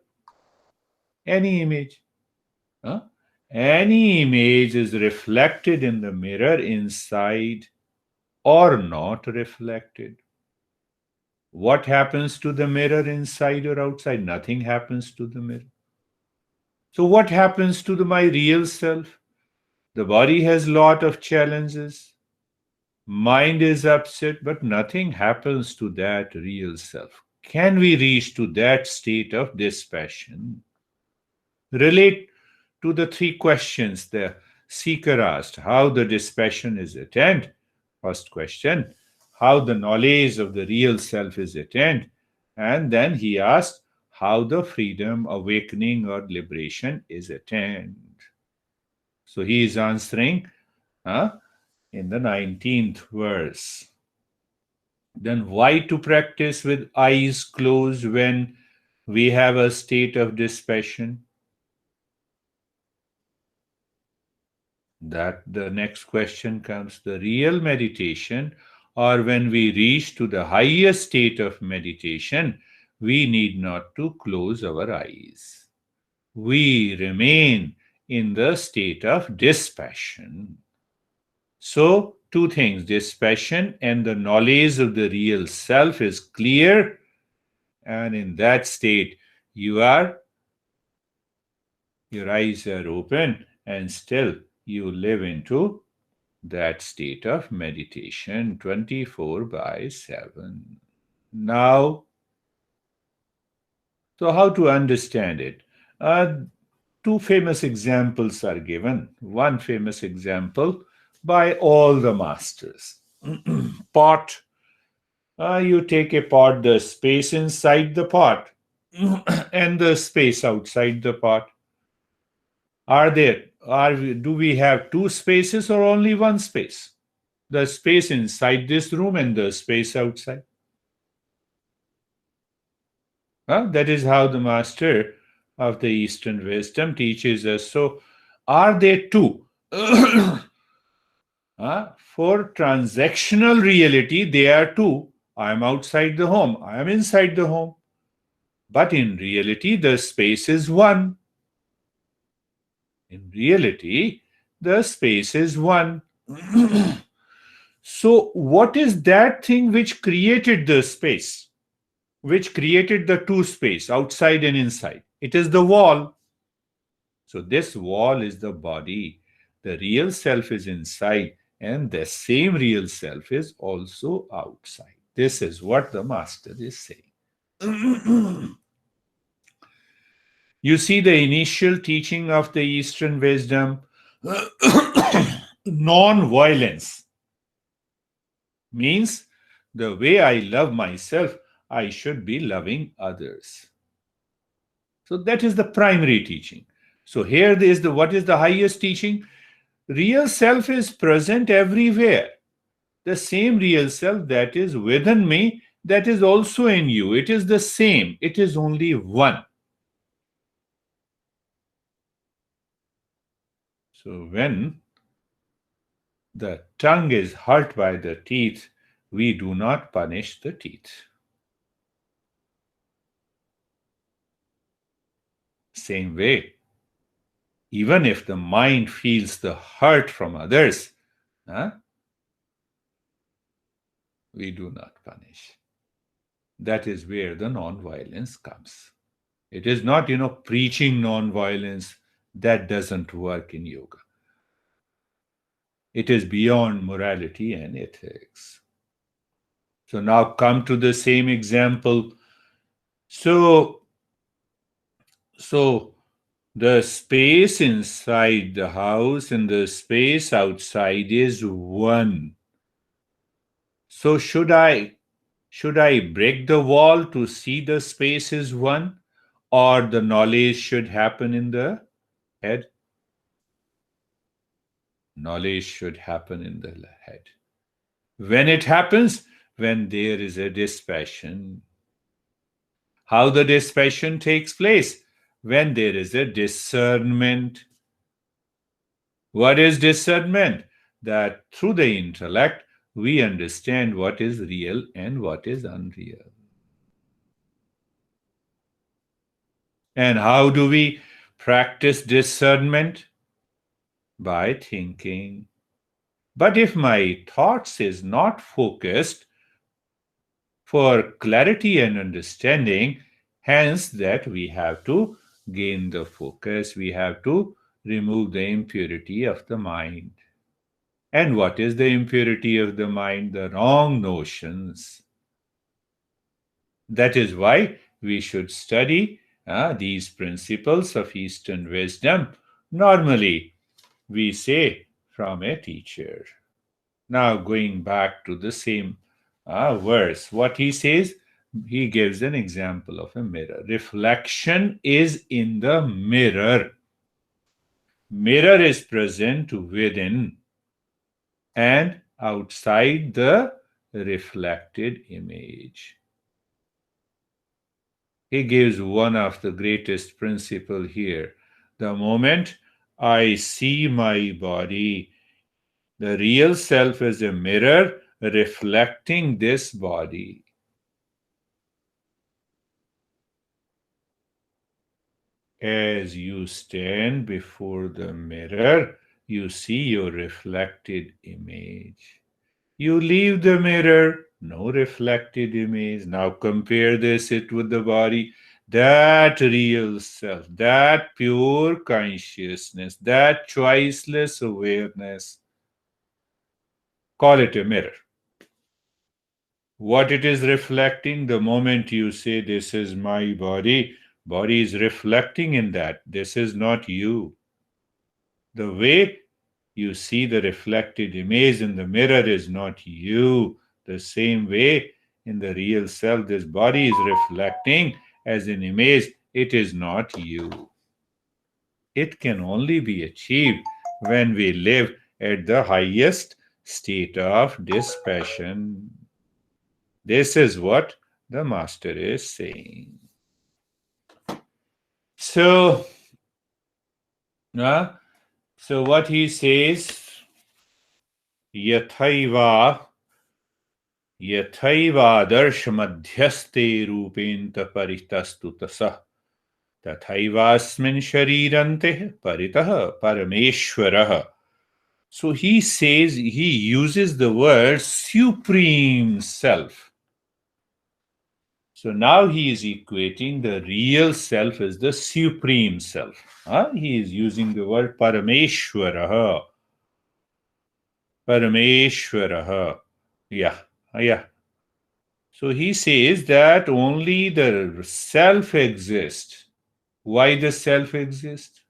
[SPEAKER 1] Any image. Huh? Any image is reflected in the mirror, inside or not reflected. What happens to the mirror, inside or outside? Nothing happens to the mirror. So what happens to my real self? The body has lot of challenges. Mind is upset, but nothing happens to that real self. Can we reach to that state of dispassion? Relate to the three questions the seeker asked: how the dispassion is attained? First question. How the knowledge of the real self is attained? And then he asked how the freedom, awakening, or liberation is attained. So he is answering in the 19th verse. Then why to practice with eyes closed when we have a state of dispassion? That the next question comes. The real meditation, or when we reach to the highest state of meditation, we need not to close our eyes. We remain in the state of dispassion. So, two things: dispassion and the knowledge of the real self is clear, and in that state, your eyes are open, and still you live into that state of meditation 24/7. Now, so how to understand it? Two famous examples are given. One famous example by all the masters. Pot. You take a pot, the space inside the pot and the space outside the pot. Do we have two spaces or only one space? The space inside this room and the space outside. That is how the master of the Eastern wisdom teaches us. So, are there two? For transactional reality, they are two. I am outside the home, I am inside the home. But in reality, the space is one. In reality, the space is one. So, what is that thing which created the space? which created the two space, outside and inside. It is the wall. So this wall is the body. The real self is inside, and the same real self is also outside. This is what the master is saying. You see the initial teaching of the Eastern wisdom, non-violence means the way I love myself, I should be loving others. So that is the primary teaching. So here is the what is the highest teaching? Real self is present everywhere. The same real self that is within me, that is also in you. It is the same. It is only one. So when the tongue is hurt by the teeth, we do not punish the teeth. Same way, even if the mind feels the hurt from others, we do not punish. That is where the non-violence comes. It is not, preaching non-violence. That doesn't work in yoga. It is beyond morality and ethics. So now come to the same example. So the space inside the house and the space outside is one. So should I break the wall to see the space is one, or the knowledge should happen in the head? Knowledge should happen in the head. When it happens, when there is a dispassion. How the dispassion takes place? When there is a discernment. What is discernment? That through the intellect, we understand what is real and what is unreal. And how do we practice discernment? By thinking. But if my thoughts is not focused for clarity and understanding, hence that we have to gain the focus, we have to remove the impurity of the mind. And what is the impurity of the mind? The wrong notions. That is why we should study these principles of Eastern wisdom. Normally, we say from a teacher. Now, going back to the same verse, what he says, he gives an example of a mirror. Reflection is in the mirror. Mirror is present within and outside the reflected image. He gives one of the greatest principle here. The moment I see my body, the real self is a mirror reflecting this body. As you stand before the mirror, you see your reflected image. You leave the mirror, no reflected image. Now compare this with the body. That real self, that pure consciousness, that choiceless awareness, call it a mirror. What it is reflecting, the moment you say, this is my body, body is reflecting in that. This is not you. The way you see the reflected image in the mirror is not you. The same way in the real self, this body is reflecting as an image. It is not you. It can only be achieved when we live at the highest state of dispassion. This is what the master is saying. So what he says, yathaiva यथैवादर्शमध्यस्ते रूपेऽन्त परितस्तु तसः तथैवास्मिन् शरीरन्ते परितः परमेश्वरः. So he says, he uses the word supreme self. So now he is equating the real self as the supreme self. He is using the word Parameshwaraha. Parameshwaraha. Yeah, yeah. So he says that only the self exists. Why the self exists?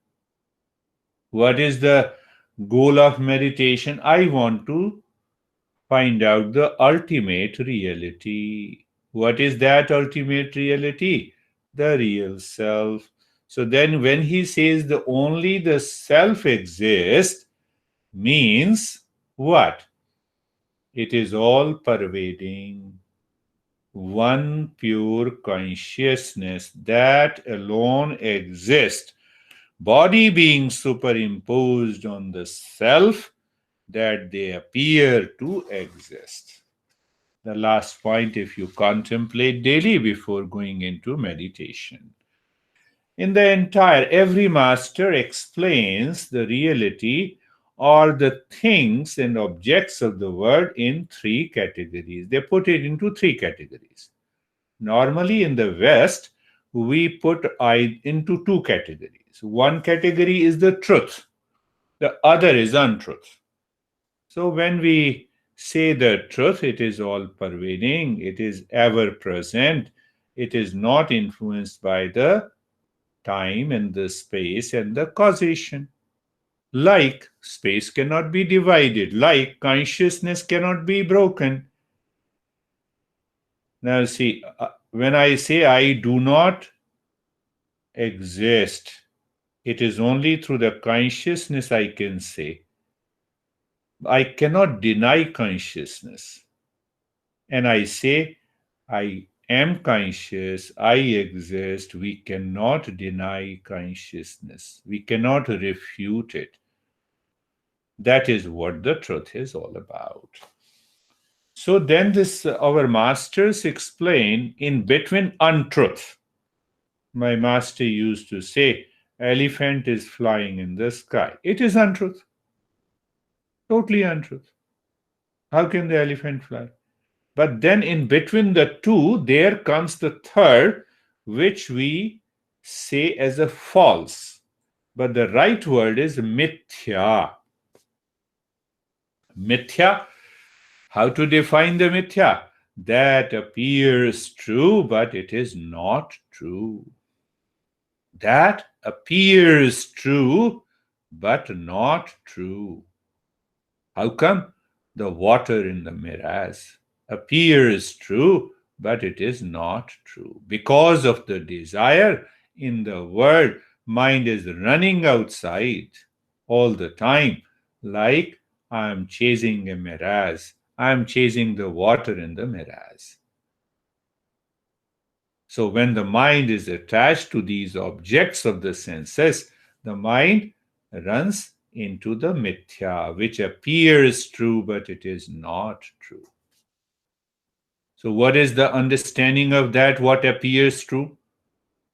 [SPEAKER 1] What is the goal of meditation? I want to find out the ultimate reality. What is that ultimate reality? The real self. So then when he says the only the self exists, means what? It is all pervading. One pure consciousness that alone exists. Body being superimposed on the self that they appear to exist. The last point, if you contemplate daily before going into meditation. In the entire, every master explains the reality or the things and objects of the world in three categories. They put it into three categories. Normally in the West, we put I into two categories. One category is the truth, the other is untruth. So when we say the truth, it is all pervading, it is ever present, it is not influenced by the time and the space and the causation. Like space cannot be divided, like consciousness cannot be broken. Now, see, when I say I do not exist, it is only through the consciousness I can say. I cannot deny consciousness. And I say, I am conscious, I exist. We cannot deny consciousness, we cannot refute it. That is what the truth is all about. So then this our masters explain in between untruth. My master used to say, elephant is flying in the sky. It is untruth. Totally untruth. How can the elephant fly? But then in between the two, there comes the third, which we say as a false. But the right word is mithya. Mithya, how to define the mithya? That appears true, but it is not true. That appears true, but not true. How come? The water in the mirage appears true, but it is not true. Because of the desire in the world, mind is running outside all the time, like I am chasing a mirage. I am chasing the water in the mirage. So when the mind is attached to these objects of the senses, the mind runs into the mithya, which appears true, but it is not true. So, what is the understanding of that? What appears true?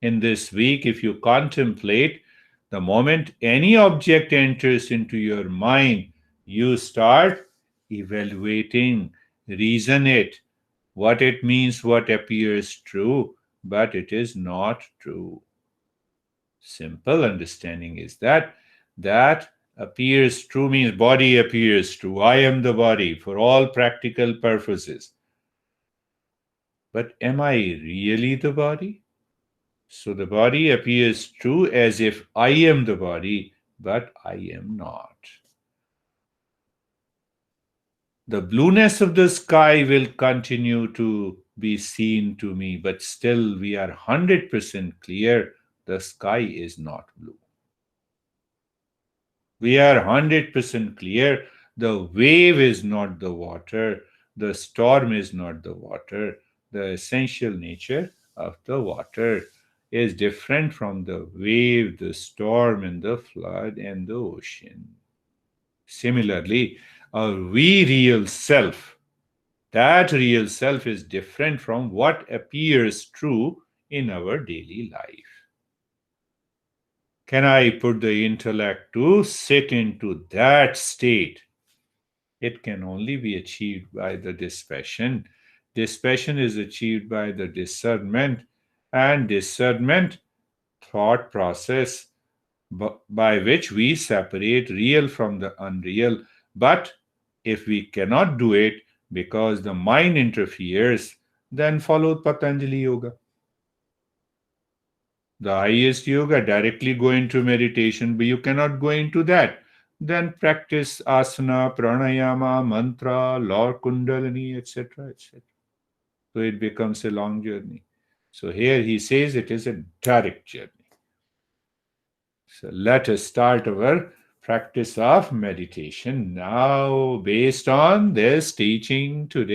[SPEAKER 1] In this week, if you contemplate, the moment any object enters into your mind, you start evaluating, reason it, what it means, what appears true, but it is not true. Simple understanding is that appears true means body appears true. I am the body for all practical purposes. But am I really the body? So the body appears true as if I am the body, but I am not. The blueness of the sky will continue to be seen to me, but still we are 100% clear the sky is not blue. We are 100% clear the wave is not the water, the storm is not the water, the essential nature of the water is different from the wave, the storm, and the flood and the ocean. Similarly, our we real self, that real self is different from what appears true in our daily life. Can I put the intellect to sit into that state? It can only be achieved by the dispassion, Dispassion is achieved by the discernment, and discernment thought process by which we separate real from the unreal. But if we cannot do it because the mind interferes, then follow Patanjali Yoga. The highest yoga, directly go into meditation, but you cannot go into that. Then practice asana, pranayama, mantra, Lord Kundalini, etc. etc. So it becomes a long journey. So here he says it is a direct journey. So let us start our practice of meditation now based on this teaching today.